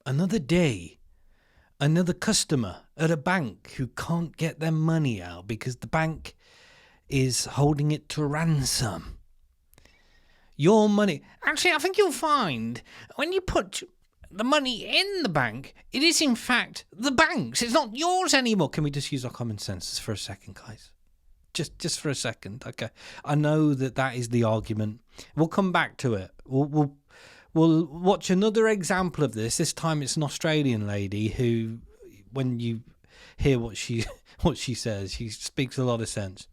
another day, another customer at a bank who can't get their money out because the bank is holding it to ransom. Your money. Actually, I think you'll find when you put the money in the bank, it is in fact the bank's. It's not yours anymore. Can we just use our common senses for a second, guys? Just for a second, okay? I know that is the argument. We'll come back to it. We'll watch another example of this. This time it's an Australian lady who, when you hear what she says, she speaks a lot of sense.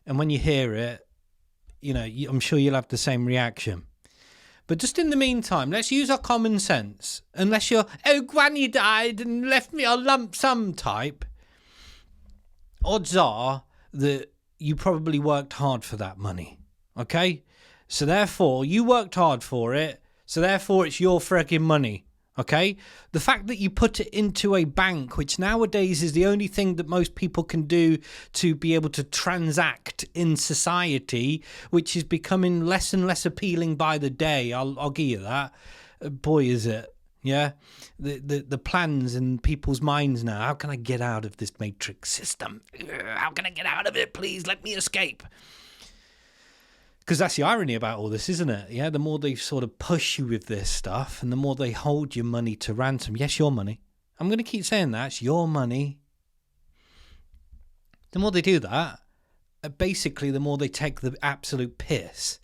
And when you hear it, I'm sure you'll have the same reaction. But just in the meantime, let's use our common sense. Unless you're, Granny died and left me a lump sum type, odds are that you probably worked hard for that money. Okay? So therefore, you worked hard for it. So therefore, it's your frigging money. Okay? The fact that you put it into a bank, which nowadays is the only thing that most people can do to be able to transact in society, which is becoming less and less appealing by the day. I'll give you that. Boy, is it. Yeah? The plans in people's minds now. How can I get out of this matrix system? How can I get out of it? Please let me escape. Because that's the irony about all this, isn't it? Yeah, the more they sort of push you with this stuff and the more they hold your money to ransom. Yes, your money. I'm going to keep saying that. It's your money. The more they do that, basically the more they take the absolute piss,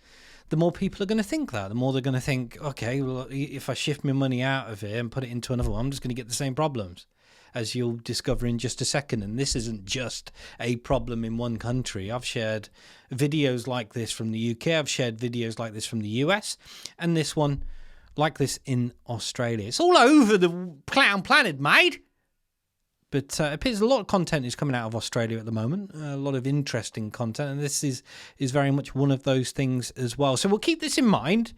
the more people are going to think that. The more they're going to think, okay, well, if I shift my money out of here and put it into another one, I'm just going to get the same problems, as you'll discover in just a second. And this isn't just a problem in one country. I've shared videos like this from the UK. I've shared videos like this from the US. And this one like this in Australia. It's all over the clown planet, mate. But it appears a lot of content is coming out of Australia at the moment. A lot of interesting content. And this is very much one of those things as well. So we'll keep this in mind.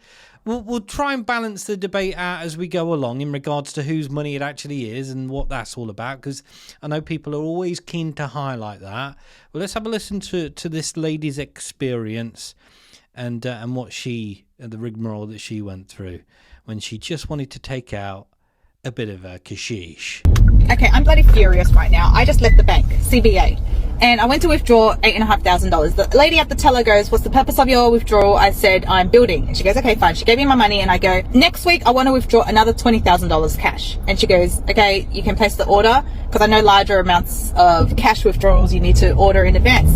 We'll try and balance the debate out as we go along in regards to whose money it actually is and what that's all about. Because I know people are always keen to highlight that. Well, let's have a listen to this lady's experience and what the rigmarole that she went through when she just wanted to take out a bit of a cashish. Okay, I'm bloody furious right now. I just left the bank, CBA, and I went to withdraw $8,500. The lady at the teller goes, "What's the purpose of your withdrawal?" I said, "I'm building." And she goes, "Okay, fine." She gave me my money and I go, "Next week I want to withdraw another $20,000 cash." And she goes, "Okay, you can place the order," because I know larger amounts of cash withdrawals you need to order in advance.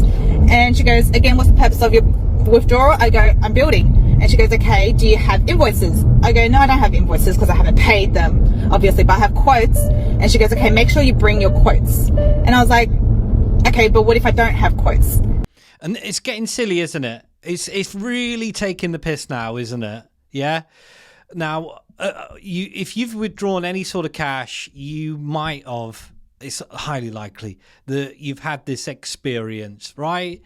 And she goes, "Again, what's the purpose of your withdrawal?" I go, "I'm building." And she goes, "Okay, do you have invoices?" I go, "No, I don't have invoices because I haven't paid them, obviously, but I have quotes." And she goes, "Okay, make sure you bring your quotes." And I was like, okay, but what if I don't have quotes? And it's getting silly, isn't it? It's really taking the piss now, isn't it? Yeah? Now, if you've withdrawn any sort of cash, you might have, it's highly likely that you've had this experience, right?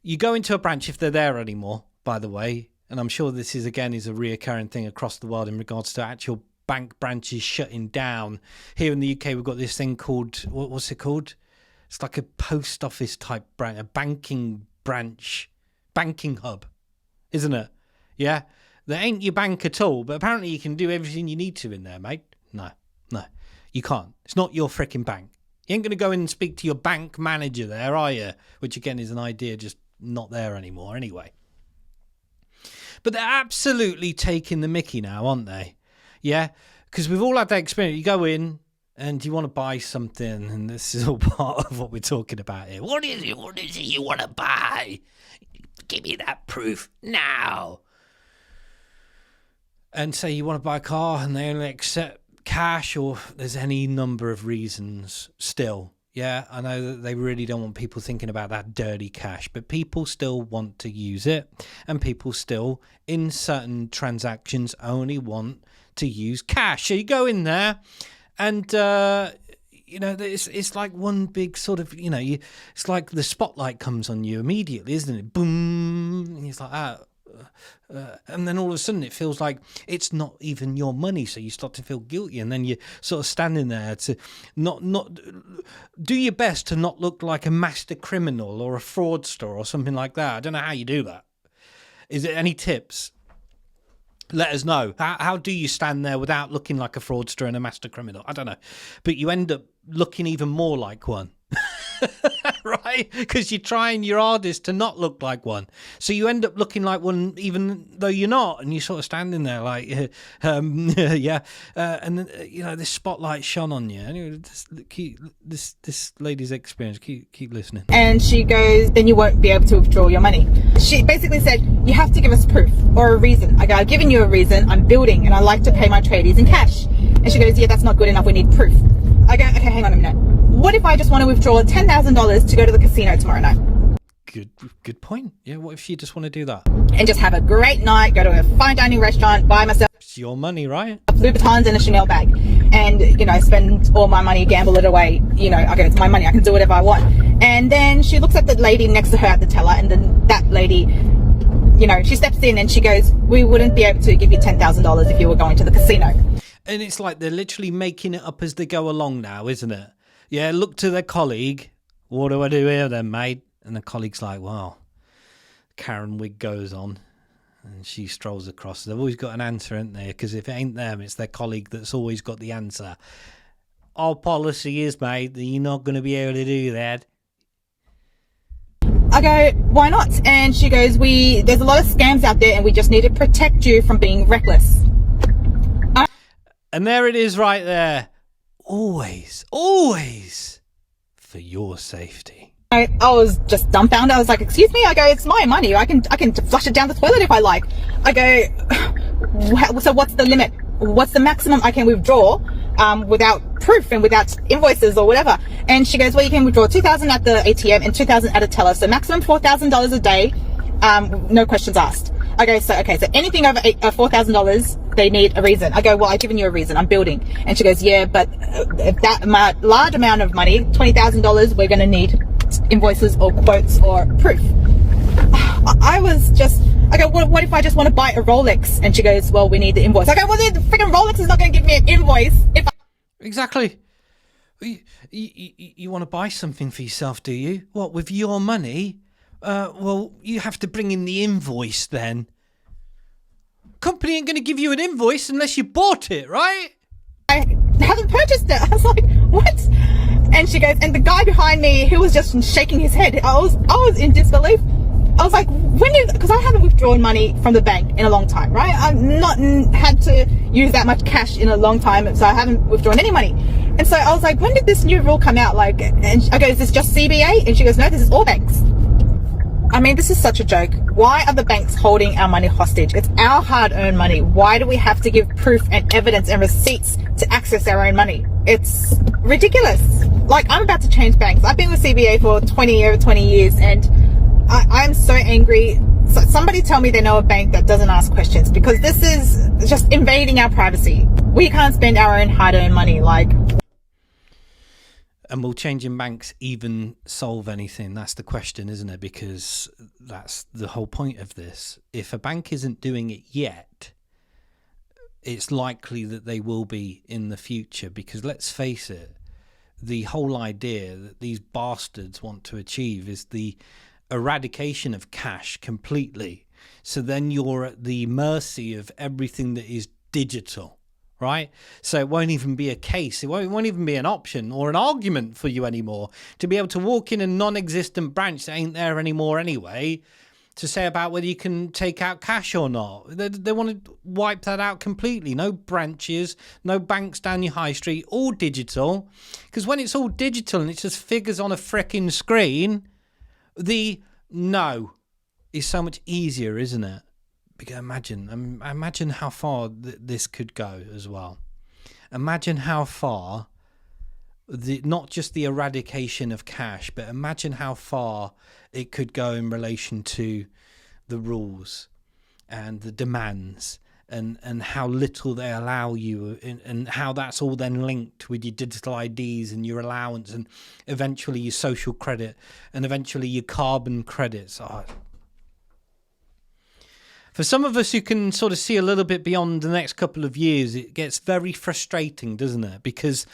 You go into a branch, if they're there anymore, by the way, and I'm sure this is a reoccurring thing across the world in regards to actual bank branches shutting down. Here in the UK, we've got this thing called, what's it called? It's like a post office type branch, a banking branch, banking hub, isn't it? Yeah? There ain't your bank at all, but apparently you can do everything you need to in there, mate. No, you can't. It's not your freaking bank. You ain't going to go in and speak to your bank manager there, are you? Which again is an idea just not there anymore anyway. But they're absolutely taking the mickey now, aren't they? Yeah? Because we've all had that experience. You go in and you want to buy something, and this is all part of what we're talking about here. What is it? What is it you want to buy? Give me that proof now. And say you want to buy a car and they only accept cash, or there's any number of reasons still. Yeah, I know that they really don't want people thinking about that dirty cash, but people still want to use it, and people still, in certain transactions, only want to use cash. So you go in there, and it's like one big sort of, it's like the spotlight comes on you immediately, isn't it? Boom, and it's like and then all of a sudden it feels like it's not even your money, so you start to feel guilty, and then you're sort of standing there to not do your best to not look like a master criminal or a fraudster or something like that. I don't know how you do that. Is there any tips? Let us know. How do you stand there without looking like a fraudster and a master criminal? I don't know. But you end up looking even more like one. Right? Because you're trying your hardest to not look like one. So you end up looking like one even though you're not. And you're sort of standing there like, yeah. And then, this spotlight shone on you. Anyway, this lady's experience. Keep listening. And she goes, then you won't be able to withdraw your money. She basically said, you have to give us proof or a reason. I go, I've given you a reason. I'm building and I like to pay my tradies in cash. And she goes, yeah, that's not good enough. We need proof. I go, okay, hang on a minute. What if I just want to withdraw $10,000 to go to the casino tomorrow night? Good point. Yeah, what if you just want to do that? And just have a great night, go to a fine dining restaurant, buy myself It's your money, right? Louboutins and a Chanel bag. And, spend all my money, gamble it away. Okay, it's my money. I can do whatever I want. And then she looks at the lady next to her at the teller, and then that lady, she steps in and she goes, we wouldn't be able to give you $10,000 if you were going to the casino. And it's like they're literally making it up as they go along now, isn't it? Yeah, look to their colleague. What do I do here then, mate? And the colleague's like, well, Karen wig goes on and she strolls across. They've always got an answer, ain't they? Because if it ain't them, it's their colleague that's always got the answer. Our policy is, mate, that you're not going to be able to do that. I go, why not? And she goes, there's a lot of scams out there and we just need to protect you from being reckless. And there it is right there. Always for your safety. I was just dumbfounded. I was like, excuse me? I go, it's my money. I can flush it down the toilet if I like. I go, so what's the limit? What's the maximum I can withdraw without proof and without invoices or whatever? And she goes, well, you can withdraw $2,000 at the ATM and $2,000 at a teller. So maximum $4,000 a day, no questions asked. I go, so anything over $4,000, they need a reason. I go, well, I've given you a reason. I'm building. And she goes, yeah, but if that large amount of money, $20,000, we're going to need invoices or quotes or proof. I go, well, what if I just want to buy a Rolex? And she goes, well, we need the invoice. I go, well, the freaking Rolex is not going to give me an invoice. Exactly. You want to buy something for yourself, do you? What, with your money? Well, you have to bring in the invoice then. Company ain't going to give you an invoice unless you bought it, right? I haven't purchased it. I was like, what? And she goes, and the guy behind me, he was just shaking his head. I was in disbelief. I was like, because I haven't withdrawn money from the bank in a long time, right? I've not had to use that much cash in a long time, so I haven't withdrawn any money. And so I was like, when did this new rule come out? And I go, is this just CBA? And she goes, no, this is all banks. I mean, this is such a joke. Why are the banks holding our money hostage? It's our hard-earned money. Why do we have to give proof and evidence and receipts to access our own money? It's ridiculous. I'm about to change banks. I've been with CBA for over 20 years, and I'm so angry. So somebody tell me they know a bank that doesn't ask questions, because this is just invading our privacy. We can't spend our own hard-earned money. And will changing banks even solve anything? That's the question, isn't it? Because that's the whole point of this. If a bank isn't doing it yet, it's likely that they will be in the future. Because let's face it, the whole idea that these bastards want to achieve is the eradication of cash completely. So then you're at the mercy of everything that is digital. Right? So it won't even be a case. It won't even be an option or an argument for you anymore to be able to walk in a non-existent branch that ain't there anymore anyway to say about whether you can take out cash or not. They want to wipe that out completely. No branches, no banks down your high street, all digital. Because when it's all digital and it's just figures on a frickin' screen, the no is so much easier, isn't it? Imagine how far this could go as well. Imagine how far, not just the eradication of cash, but imagine how far it could go in relation to the rules and the demands and how little they allow you, and how that's all then linked with your digital IDs and your allowance and eventually your social credit and eventually your carbon credits. For some of us who can sort of see a little bit beyond the next couple of years, it gets very frustrating, doesn't it? Because,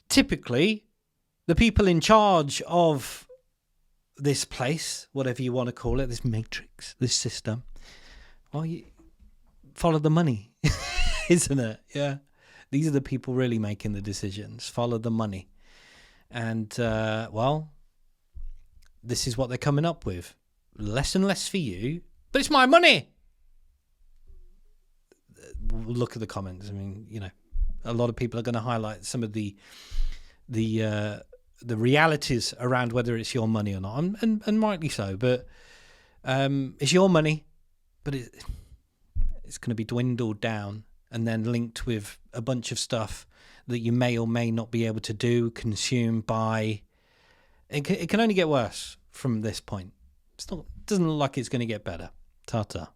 typically, the people in charge of this place, whatever you want to call it, this matrix, this system, Well, you follow the money, isn't it? Yeah. These are the people really making the decisions. Follow the money. And, well, this is what they're coming up with. Less and less for you, but it's my money. Look at the comments. I mean, you know, a lot of people are going to highlight some of the realities around whether it's your money or not, and rightly so. But it's your money, but it's going to be dwindled down and then linked with a bunch of stuff that you may or may not be able to do, consume, buy. It can only get worse from this point. It doesn't look like it's going to get better. Ta-ta.